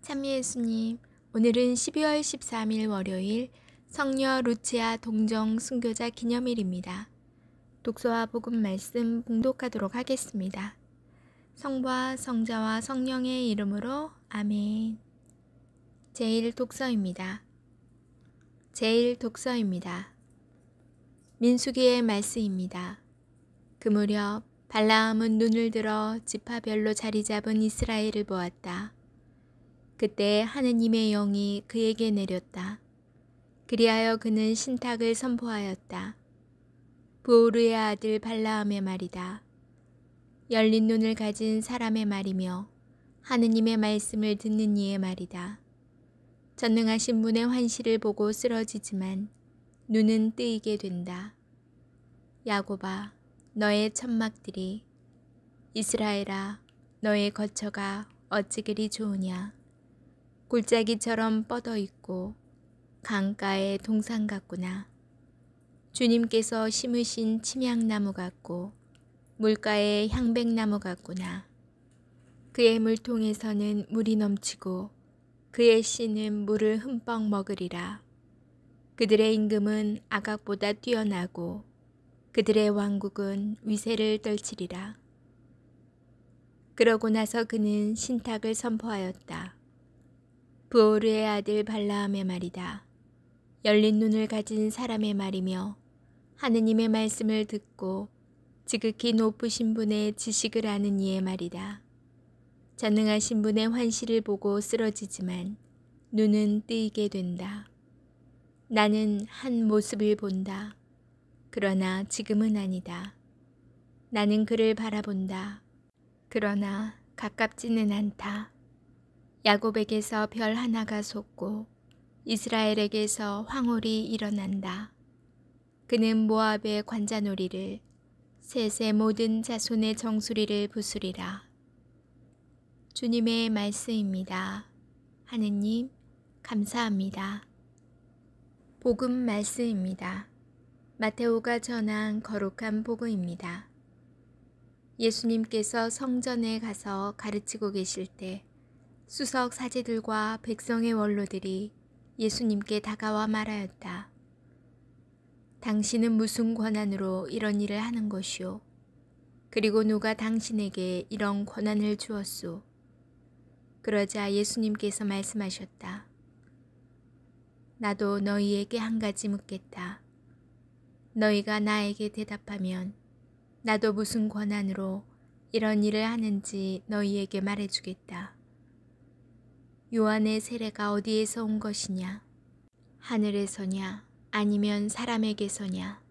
찬미 예수님, 오늘은 12월 13일 월요일 성녀 루치아 동정 순교자 기념일입니다. 독서와 복음 말씀 봉독하도록 하겠습니다. 성부와 성자와 성령의 이름으로 아멘. 제1독서입니다. 민수기의 말씀입니다. 그 무렵 발라함은 눈을 들어 지파별로 자리 잡은 이스라엘을 보았다. 그때 하느님의 영이 그에게 내렸다. 그리하여 그는 신탁을 선포하였다. 부오르의 아들 발라함의 말이다. 열린 눈을 가진 사람의 말이며 하느님의 말씀을 듣는 이의 말이다. 전능하신 분의 환시를 보고 쓰러지지만 눈은 뜨이게 된다. 야곱아, 너의 천막들이, 이스라엘아, 너의 거처가 어찌 그리 좋으냐. 골짜기처럼 뻗어 있고 강가의 동산 같구나. 주님께서 심으신 침향나무 같고 물가의 향백나무 같구나. 그의 물통에서는 물이 넘치고 그의 씨는 물을 흠뻑 먹으리라. 그들의 임금은 아각보다 뛰어나고 그들의 왕국은 위세를 떨치리라. 그러고 나서 그는 신탁을 선포하였다. 부오르의 아들 발라함의 말이다. 열린 눈을 가진 사람의 말이며 하느님의 말씀을 듣고 지극히 높으신 분의 지식을 아는 이의 말이다. 전능하신 분의 환시를 보고 쓰러지지만 눈은 뜨이게 된다. 나는 한 모습을 본다. 그러나 지금은 아니다. 나는 그를 바라본다. 그러나 가깝지는 않다. 야곱에게서 별 하나가 솟고 이스라엘에게서 황홀이 일어난다. 그는 모압의 관자놀이를, 셋의 모든 자손의 정수리를 부수리라. 주님의 말씀입니다. 하느님, 감사합니다. 복음 말씀입니다. 마테오가 전한 거룩한 복음입니다. 예수님께서 성전에 가서 가르치고 계실 때 수석 사제들과 백성의 원로들이 예수님께 다가와 말하였다. 당신은 무슨 권한으로 이런 일을 하는 것이오? 그리고 누가 당신에게 이런 권한을 주었소? 그러자 예수님께서 말씀하셨다. 나도 너희에게 한 가지 묻겠다. 너희가 나에게 대답하면 나도 무슨 권한으로 이런 일을 하는지 너희에게 말해주겠다. 요한의 세례가 어디에서 온 것이냐? 하늘에서냐? 아니면 사람에게서냐?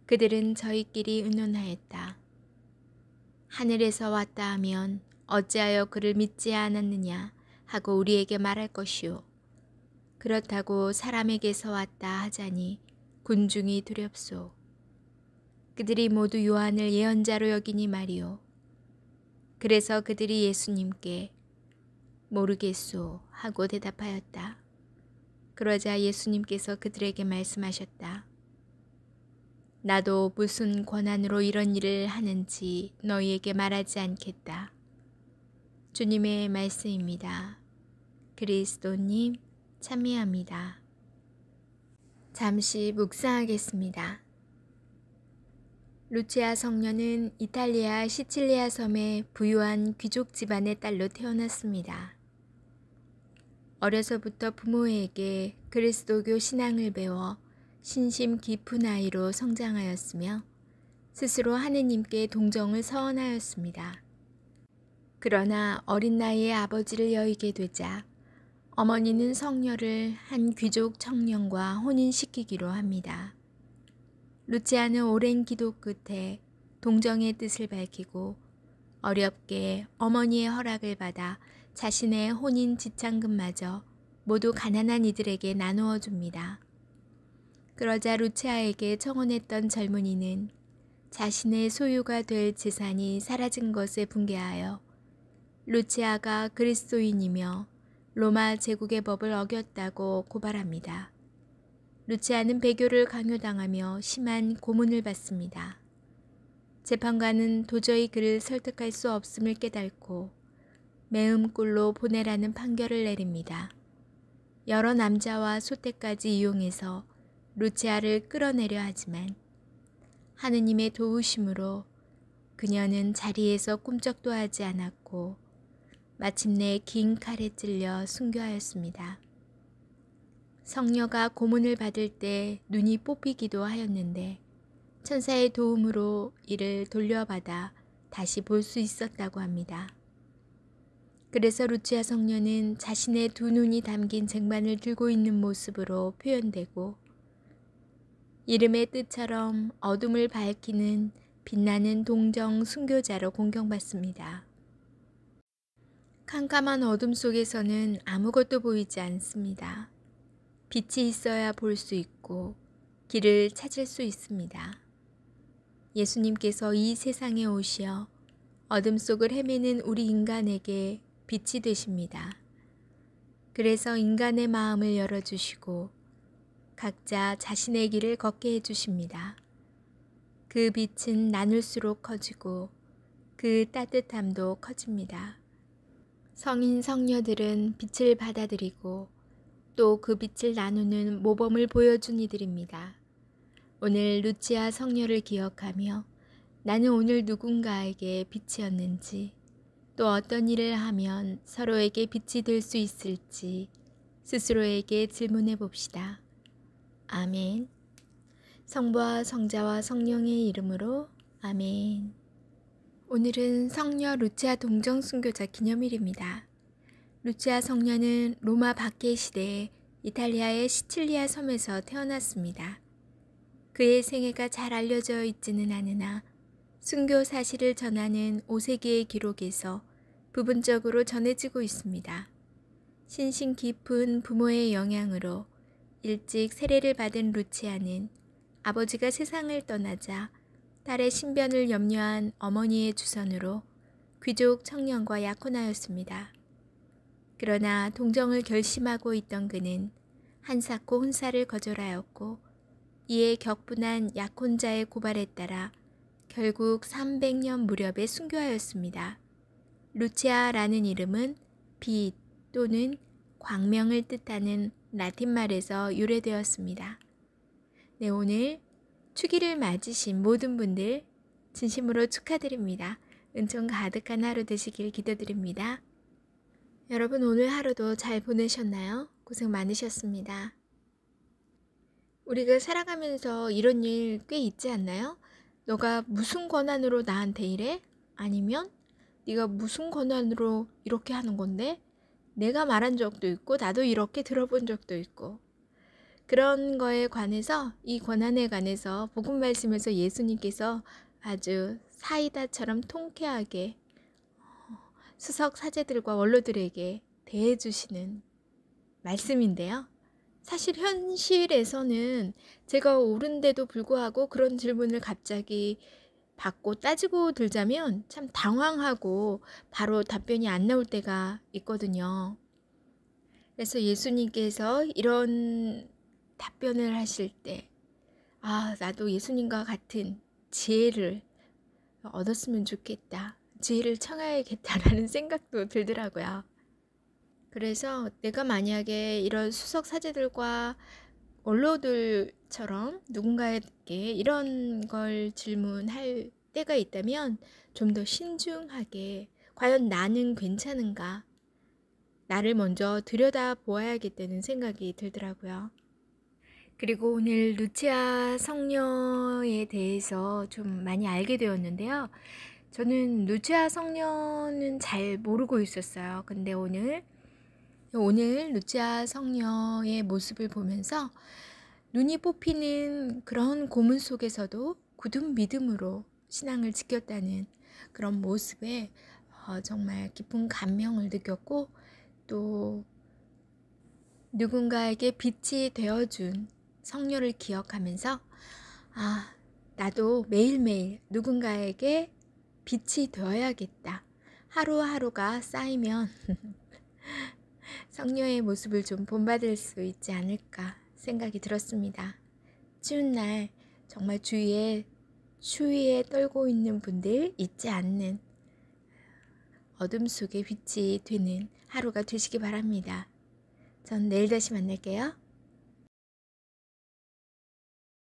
그들은 저희끼리 의논하였다. 하늘에서 왔다 하면 어찌하여 그를 믿지 않았느냐 하고 우리에게 말할 것이오. 그렇다고 사람에게서 왔다 하자니 군중이 두렵소. 그들이 모두 요한을 예언자로 여기니 말이오. 그래서 그들이 예수님께 모르겠소 하고 대답하였다. 그러자 예수님께서 그들에게 말씀하셨다. 나도 무슨 권한으로 이런 일을 하는지 너희에게 말하지 않겠다. 주님의 말씀입니다. 그리스도님 찬미합니다. 잠시 묵상하겠습니다. 루치아 성녀는 이탈리아 시칠리아 섬의 부유한 귀족 집안의 딸로 태어났습니다. 어려서부터 부모에게 그리스도교 신앙을 배워 신심 깊은 아이로 성장하였으며 스스로 하느님께 동정을 서원하였습니다. 그러나 어린 나이에 아버지를 여의게 되자 어머니는 성녀를 한 귀족 청년과 혼인시키기로 합니다. 루치아는 오랜 기도 끝에 동정의 뜻을 밝히고 어렵게 어머니의 허락을 받아 자신의 혼인 지참금마저 모두 가난한 이들에게 나누어 줍니다. 그러자 루치아에게 청혼했던 젊은이는 자신의 소유가 될 재산이 사라진 것에 분개하여 루치아가 그리스도인이며 로마 제국의 법을 어겼다고 고발합니다. 루치아는 배교를 강요당하며 심한 고문을 받습니다. 재판관은 도저히 그를 설득할 수 없음을 깨닫고 매음굴로 보내라는 판결을 내립니다. 여러 남자와 소떼까지 이용해서 루치아를 끌어내려 하지만 하느님의 도우심으로 그녀는 자리에서 꿈쩍도 하지 않았고 마침내 긴 칼에 찔려 순교하였습니다. 성녀가 고문을 받을 때 눈이 뽑히기도 하였는데 천사의 도움으로 이를 돌려받아 다시 볼 수 있었다고 합니다. 그래서 루치아 성녀는 자신의 두 눈이 담긴 쟁반을 들고 있는 모습으로 표현되고 이름의 뜻처럼 어둠을 밝히는 빛나는 동정 순교자로 공경받습니다. 캄캄한 어둠 속에서는 아무것도 보이지 않습니다. 빛이 있어야 볼 수 있고 길을 찾을 수 있습니다. 예수님께서 이 세상에 오시어 어둠 속을 헤매는 우리 인간에게 빛이 되십니다. 그래서 인간의 마음을 열어주시고 각자 자신의 길을 걷게 해주십니다. 그 빛은 나눌수록 커지고 그 따뜻함도 커집니다. 성인 성녀들은 빛을 받아들이고 또 그 빛을 나누는 모범을 보여준 이들입니다. 오늘 루치아 성녀를 기억하며 나는 오늘 누군가에게 빛이었는지 또 어떤 일을 하면 서로에게 빛이 될 수 있을지 스스로에게 질문해 봅시다. 아멘. 성부와 성자와 성령의 이름으로 아멘. 오늘은 성녀 루치아 동정 순교자 기념일입니다. 루치아 성녀는 로마 박해 시대에 이탈리아의 시칠리아 섬에서 태어났습니다. 그의 생애가 잘 알려져 있지는 않으나 순교 사실을 전하는 5세기의 기록에서 부분적으로 전해지고 있습니다. 신신 깊은 부모의 영향으로 일찍 세례를 받은 루치아는 아버지가 세상을 떠나자 딸의 신변을 염려한 어머니의 주선으로 귀족 청년과 약혼하였습니다. 그러나 동정을 결심하고 있던 그는 한사코 혼사를 거절하였고 이에 격분한 약혼자의 고발에 따라 결국 300년 무렵에 순교하였습니다. 루치아라는 이름은 빛 또는 광명을 뜻하는 라틴말에서 유래되었습니다. 네, 오늘 축일을 맞으신 모든 분들 진심으로 축하드립니다. 은총 가득한 하루 되시길 기도드립니다. 여러분 오늘 하루도 잘 보내셨나요? 고생 많으셨습니다. 우리가 살아가면서 이런 일 꽤 있지 않나요? 너가 무슨 권한으로 나한테 이래? 아니면 네가 무슨 권한으로 이렇게 하는 건데? 내가 말한 적도 있고 나도 이렇게 들어본 적도 있고 그런 거에 관해서 이 권한에 관해서 복음 말씀에서 예수님께서 아주 사이다처럼 통쾌하게 수석 사제들과 원로들에게 대해주시는 말씀인데요. 사실 현실에서는 제가 옳은데도 불구하고 그런 질문을 갑자기 받고 따지고 들자면 참 당황하고 바로 답변이 안 나올 때가 있거든요. 그래서 예수님께서 이런 답변을 하실 때 나도 예수님과 같은 지혜를 얻었으면 좋겠다. 지혜를 청해야겠다라는 생각도 들더라고요. 그래서 내가 만약에 이런 수석 사제들과 원로들처럼 누군가에게 이런 걸 질문할 때가 있다면 좀 더 신중하게 과연 나는 괜찮은가? 나를 먼저 들여다보아야겠다는 생각이 들더라고요. 그리고 오늘 루치아 성녀에 대해서 좀 많이 알게 되었는데요. 저는 루치아 성녀는 잘 모르고 있었어요. 근데 오늘 루치아 성녀의 모습을 보면서 눈이 뽑히는 그런 고문 속에서도 굳은 믿음으로 신앙을 지켰다는 그런 모습에 정말 깊은 감명을 느꼈고 또 누군가에게 빛이 되어준 성녀를 기억하면서 나도 매일매일 누군가에게 빛이 되어야겠다. 하루하루가 쌓이면 성녀의 모습을 좀 본받을 수 있지 않을까 생각이 들었습니다. 추운 날 정말 주위에 떨고 있는 분들 잊지 않는 어둠 속에 빛이 되는 하루가 되시기 바랍니다. 전 내일 다시 만날게요.